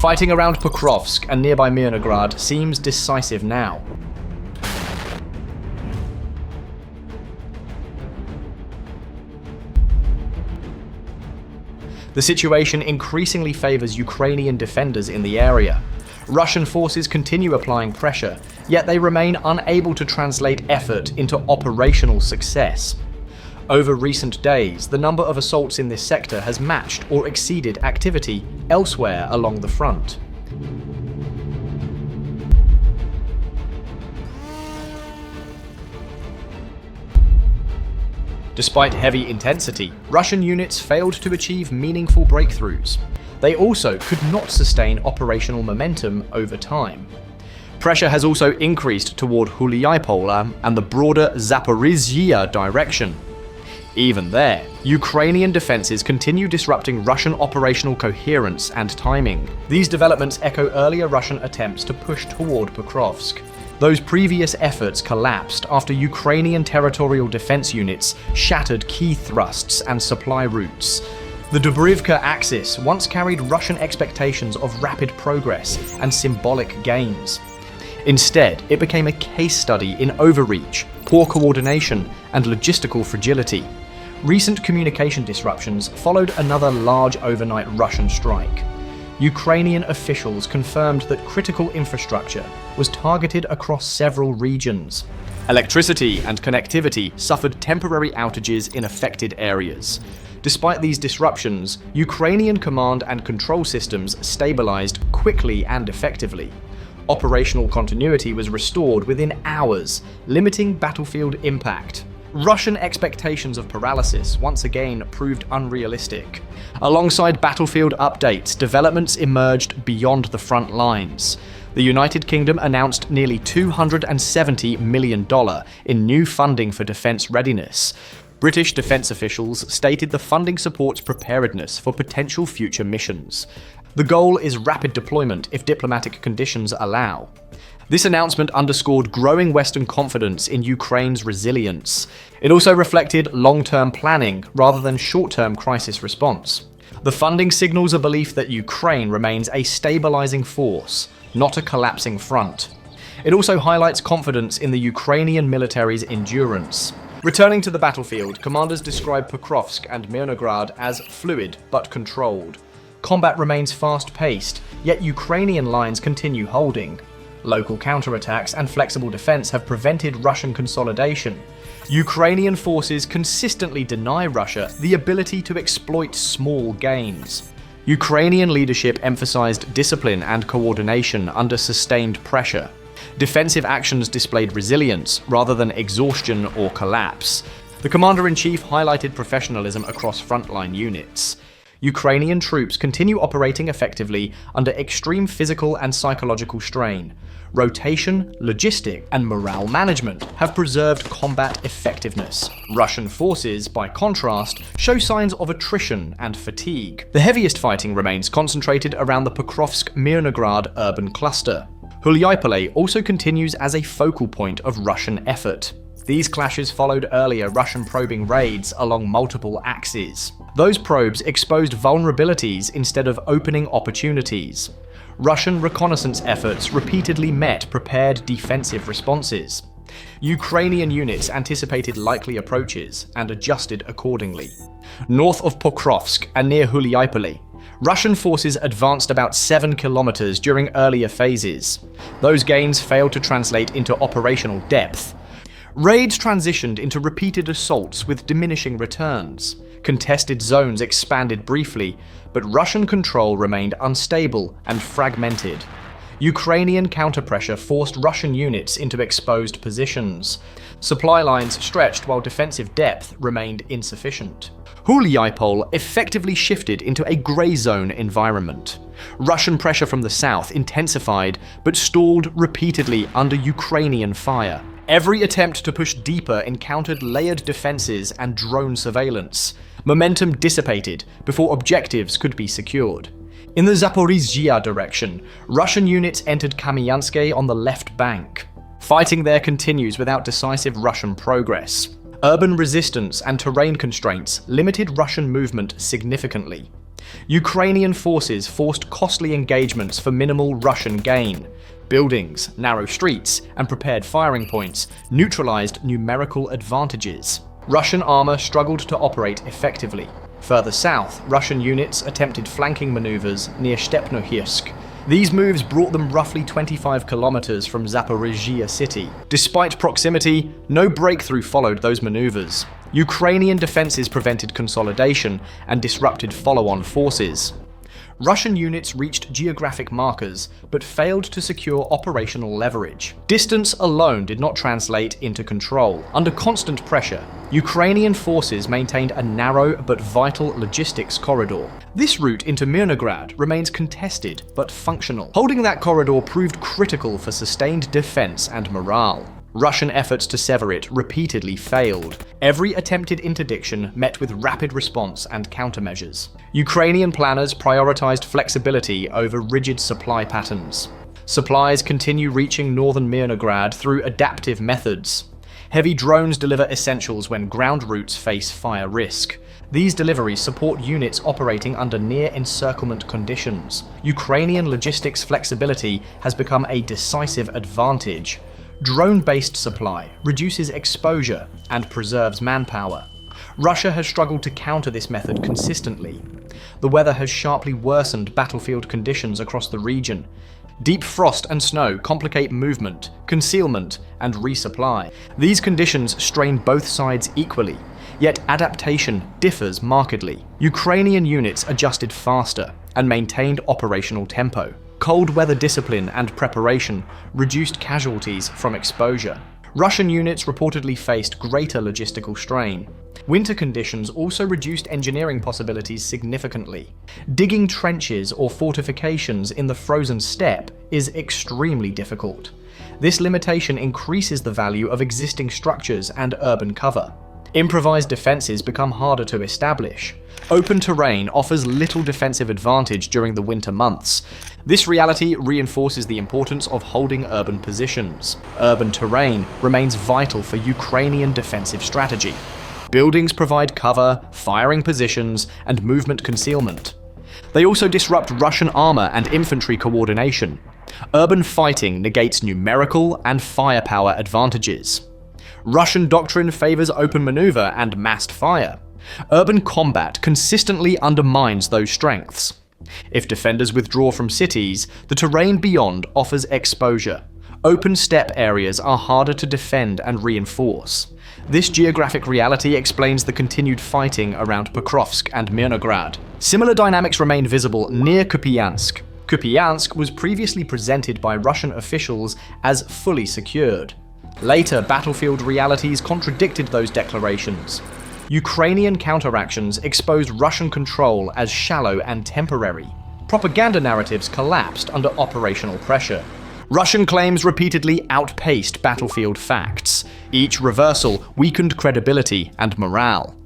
Fighting around Pokrovsk and nearby Mirnograd seems decisive now. The situation increasingly favors Ukrainian defenders in the area. Russian forces continue applying pressure, yet they remain unable to translate effort into operational success. Over recent days, the number of assaults in this sector has matched or exceeded activity elsewhere along the front. Despite heavy intensity, Russian units failed to achieve meaningful breakthroughs. They also could not sustain operational momentum over time. Pressure has also increased toward Hulyaipole and the broader Zaporizhzhia direction. Even there, Ukrainian defenses continue disrupting Russian operational coherence and timing. These developments echo earlier Russian attempts to push toward Pokrovsk. Those previous efforts collapsed after Ukrainian territorial defense units shattered key thrusts and supply routes. The Dubrivka Axis once carried Russian expectations of rapid progress and symbolic gains. Instead, it became a case study in overreach, poor coordination, and logistical fragility. Recent communication disruptions followed another large overnight Russian strike. Ukrainian officials confirmed that critical infrastructure was targeted across several regions. Electricity and connectivity suffered temporary outages in affected areas. Despite these disruptions, Ukrainian command and control systems stabilized quickly and effectively. Operational continuity was restored within hours, limiting battlefield impact. Russian expectations of paralysis once again proved unrealistic. Alongside battlefield updates, developments emerged beyond the front lines. The United Kingdom announced nearly $270 million in new funding for defense readiness. British defense officials stated the funding supports preparedness for potential future missions. The goal is rapid deployment if diplomatic conditions allow. This announcement underscored growing Western confidence in Ukraine's resilience. It also reflected long-term planning rather than short-term crisis response. The funding signals a belief that Ukraine remains a stabilizing force, not a collapsing front. It also highlights confidence in the Ukrainian military's endurance. Returning to the battlefield, commanders describe Pokrovsk and Mirnograd as fluid but controlled. Combat remains fast-paced, yet Ukrainian lines continue holding. Local counterattacks and flexible defense have prevented Russian consolidation. Ukrainian forces consistently deny Russia the ability to exploit small gains. Ukrainian leadership emphasized discipline and coordination under sustained pressure. Defensive actions displayed resilience rather than exhaustion or collapse. The commander-in-chief highlighted professionalism across frontline units. Ukrainian troops continue operating effectively under extreme physical and psychological strain. Rotation, logistic, and morale management have preserved combat effectiveness. Russian forces, by contrast, show signs of attrition and fatigue. The heaviest fighting remains concentrated around the Pokrovsk-Mirnograd urban cluster. Hulyaipole also continues as a focal point of Russian effort. These clashes followed earlier Russian probing raids along multiple axes. Those probes exposed vulnerabilities instead of opening opportunities. Russian reconnaissance efforts repeatedly met prepared defensive responses. Ukrainian units anticipated likely approaches and adjusted accordingly. North of Pokrovsk and near Hulyaipole, Russian forces advanced about 7 kilometers during earlier phases. Those gains failed to translate into operational depth. Raids transitioned into repeated assaults with diminishing returns. Contested zones expanded briefly, but Russian control remained unstable and fragmented. Ukrainian counterpressure forced Russian units into exposed positions. Supply lines stretched while defensive depth remained insufficient. Hulyaipole effectively shifted into a grey zone environment. Russian pressure from the south intensified, but stalled repeatedly under Ukrainian fire. Every attempt to push deeper encountered layered defenses and drone surveillance. Momentum dissipated before objectives could be secured. In the Zaporizhzhia direction, Russian units entered Kamyanske on the left bank. Fighting there continues without decisive Russian progress. Urban resistance and terrain constraints limited Russian movement significantly. Ukrainian forces forced costly engagements for minimal Russian gain. Buildings, narrow streets, and prepared firing points neutralized numerical advantages. Russian armor struggled to operate effectively. Further south, Russian units attempted flanking maneuvers near Stepnohirsk. These moves brought them roughly 25 kilometers from Zaporizhzhia city. Despite proximity, no breakthrough followed those maneuvers. Ukrainian defenses prevented consolidation and disrupted follow-on forces. Russian units reached geographic markers, but failed to secure operational leverage. Distance alone did not translate into control. Under constant pressure, Ukrainian forces maintained a narrow but vital logistics corridor. This route into Mirnograd remains contested but functional. Holding that corridor proved critical for sustained defense and morale. Russian efforts to sever it repeatedly failed. Every attempted interdiction met with rapid response and countermeasures. Ukrainian planners prioritized flexibility over rigid supply patterns. Supplies continue reaching northern Mirnograd through adaptive methods. Heavy drones deliver essentials when ground routes face fire risk. These deliveries support units operating under near encirclement conditions. Ukrainian logistics flexibility has become a decisive advantage. Drone-based supply reduces exposure and preserves manpower. Russia has struggled to counter this method consistently. The weather has sharply worsened battlefield conditions across the region. Deep frost and snow complicate movement, concealment, and resupply. These conditions strain both sides equally, yet adaptation differs markedly. Ukrainian units adjusted faster and maintained operational tempo. Cold weather discipline and preparation reduced casualties from exposure. Russian units reportedly faced greater logistical strain. Winter conditions also reduced engineering possibilities significantly. Digging trenches or fortifications in the frozen steppe is extremely difficult. This limitation increases the value of existing structures and urban cover. Improvised defenses become harder to establish. Open terrain offers little defensive advantage during the winter months. This reality reinforces the importance of holding urban positions. Urban terrain remains vital for Ukrainian defensive strategy. Buildings provide cover, firing positions, and movement concealment. They also disrupt Russian armor and infantry coordination. Urban fighting negates numerical and firepower advantages. Russian doctrine favors open maneuver and massed fire. Urban combat consistently undermines those strengths. If defenders withdraw from cities, the terrain beyond offers exposure. Open steppe areas are harder to defend and reinforce. This geographic reality explains the continued fighting around Pokrovsk and Mirnograd. Similar dynamics remain visible near Kupiansk. Kupiansk was previously presented by Russian officials as fully secured. Later battlefield realities contradicted those declarations. Ukrainian counteractions exposed Russian control as shallow and temporary. Propaganda narratives collapsed under operational pressure. Russian claims repeatedly outpaced battlefield facts. Each reversal weakened credibility and morale.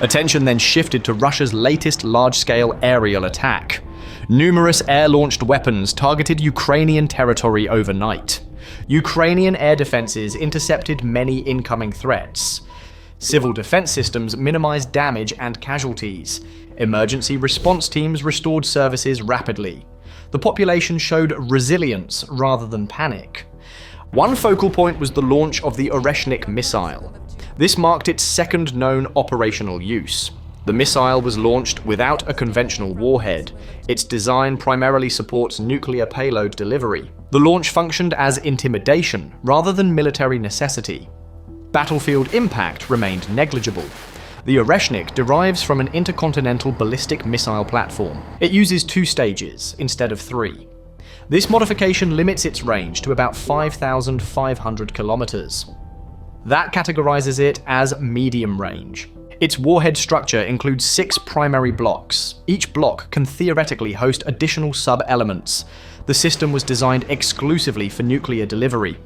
Attention then shifted to Russia's latest large-scale aerial attack. Numerous air-launched weapons targeted Ukrainian territory overnight. Ukrainian air defenses intercepted many incoming threats. Civil defense systems minimized damage and casualties. Emergency response teams restored services rapidly. The population showed resilience rather than panic. One focal point was the launch of the Oreshnik missile. This marked its second known operational use. The missile was launched without a conventional warhead. Its design primarily supports nuclear payload delivery. The launch functioned as intimidation rather than military necessity. Battlefield impact remained negligible. The Areshnik derives from an intercontinental ballistic missile platform. It uses 2 stages instead of 3. This modification limits its range to about 5,500 kilometers. That categorizes it as medium range. Its warhead structure includes 6 primary blocks. Each block can theoretically host additional sub-elements. The system was designed exclusively for nuclear delivery.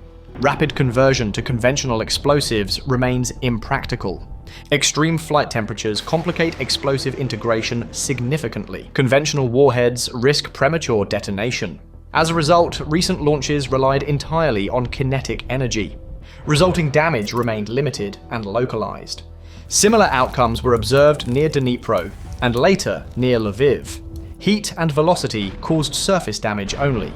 Rapid conversion to conventional explosives remains impractical. Extreme flight temperatures complicate explosive integration significantly. Conventional warheads risk premature detonation. As a result, recent launches relied entirely on kinetic energy. Resulting damage remained limited and localized. Similar outcomes were observed near Dnipro and later near Lviv. Heat and velocity caused surface damage only.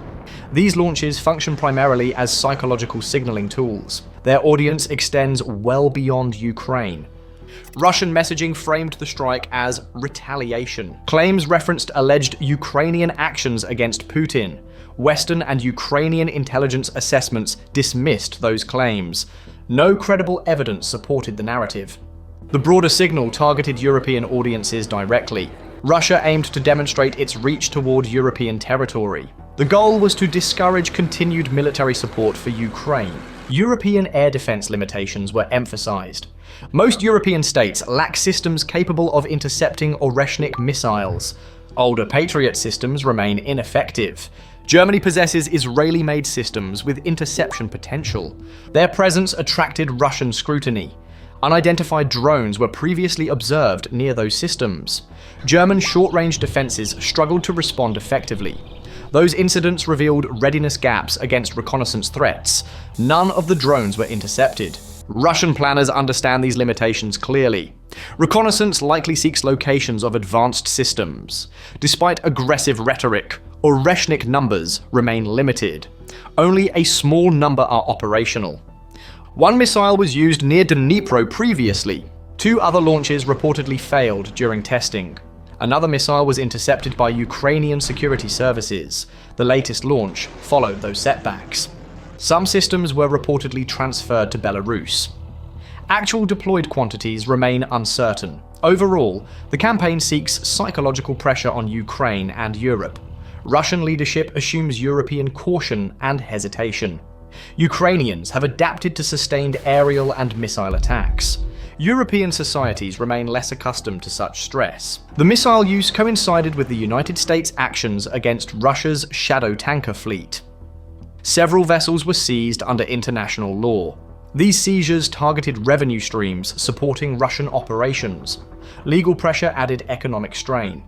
These launches function primarily as psychological signaling tools. Their audience extends well beyond Ukraine. Russian messaging framed the strike as retaliation. Claims referenced alleged Ukrainian actions against Putin. Western and Ukrainian intelligence assessments dismissed those claims. No credible evidence supported the narrative. The broader signal targeted European audiences directly. Russia aimed to demonstrate its reach toward European territory. The goal was to discourage continued military support for Ukraine. European air defense limitations were emphasized. Most European states lack systems capable of intercepting Oreshnik missiles. Older Patriot systems remain ineffective. Germany possesses Israeli-made systems with interception potential. Their presence attracted Russian scrutiny. Unidentified drones were previously observed near those systems. German short-range defenses struggled to respond effectively. Those incidents revealed readiness gaps against reconnaissance threats. None of the drones were intercepted. Russian planners understand these limitations clearly. Reconnaissance likely seeks locations of advanced systems. Despite aggressive rhetoric, Oreshnik numbers remain limited. Only a small number are operational. One missile was used near Dnipro previously. 2 other launches reportedly failed during testing. Another missile was intercepted by Ukrainian security services. The latest launch followed those setbacks. Some systems were reportedly transferred to Belarus. Actual deployed quantities remain uncertain. Overall, the campaign seeks psychological pressure on Ukraine and Europe. Russian leadership assumes European caution and hesitation. Ukrainians have adapted to sustained aerial and missile attacks. European societies remain less accustomed to such stress. The missile use coincided with the United States' actions against Russia's shadow tanker fleet. Several vessels were seized under international law. These seizures targeted revenue streams supporting Russian operations. Legal pressure added economic strain.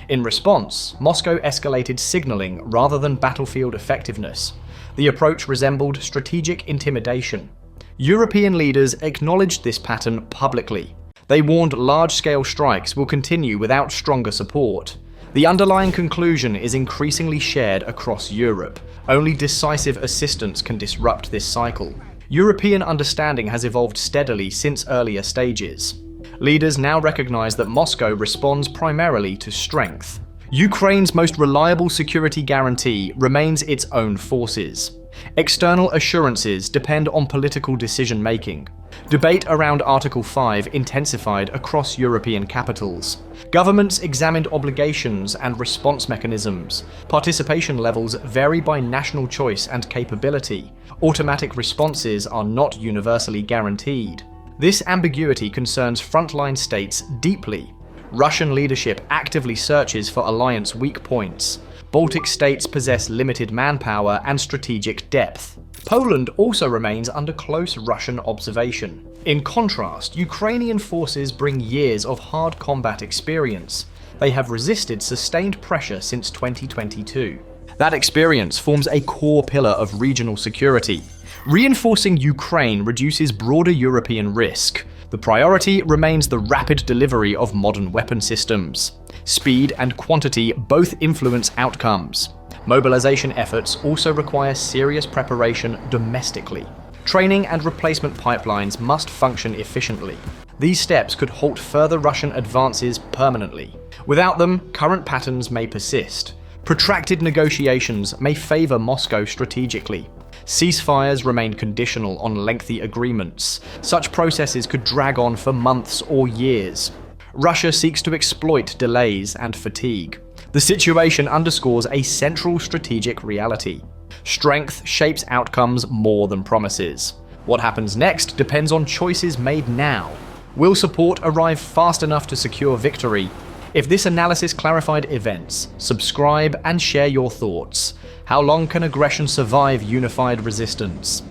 In response, Moscow escalated signaling rather than battlefield effectiveness. The approach resembled strategic intimidation. European leaders acknowledged this pattern publicly. They warned large-scale strikes will continue without stronger support. The underlying conclusion is increasingly shared across Europe. Only decisive assistance can disrupt this cycle. European understanding has evolved steadily since earlier stages. Leaders now recognize that Moscow responds primarily to strength. Ukraine's most reliable security guarantee remains its own forces. External assurances depend on political decision-making. Debate around Article 5 intensified across European capitals. Governments examined obligations and response mechanisms. Participation levels vary by national choice and capability. Automatic responses are not universally guaranteed. This ambiguity concerns frontline states deeply. Russian leadership actively searches for alliance weak points. Baltic states possess limited manpower and strategic depth. Poland also remains under close Russian observation. In contrast, Ukrainian forces bring years of hard combat experience. They have resisted sustained pressure since 2022. That experience forms a core pillar of regional security. Reinforcing Ukraine reduces broader European risk. The priority remains the rapid delivery of modern weapon systems. Speed and quantity both influence outcomes. Mobilization efforts also require serious preparation domestically. Training and replacement pipelines must function efficiently. These steps could halt further Russian advances permanently. Without them, current patterns may persist. Protracted negotiations may favor Moscow strategically. Ceasefires remain conditional on lengthy agreements. Such processes could drag on for months or years. Russia seeks to exploit delays and fatigue. The situation underscores a central strategic reality. Strength shapes outcomes more than promises. What happens next depends on choices made now. Will support arrive fast enough to secure victory? If this analysis clarified events, subscribe and share your thoughts. How long can aggression survive unified resistance?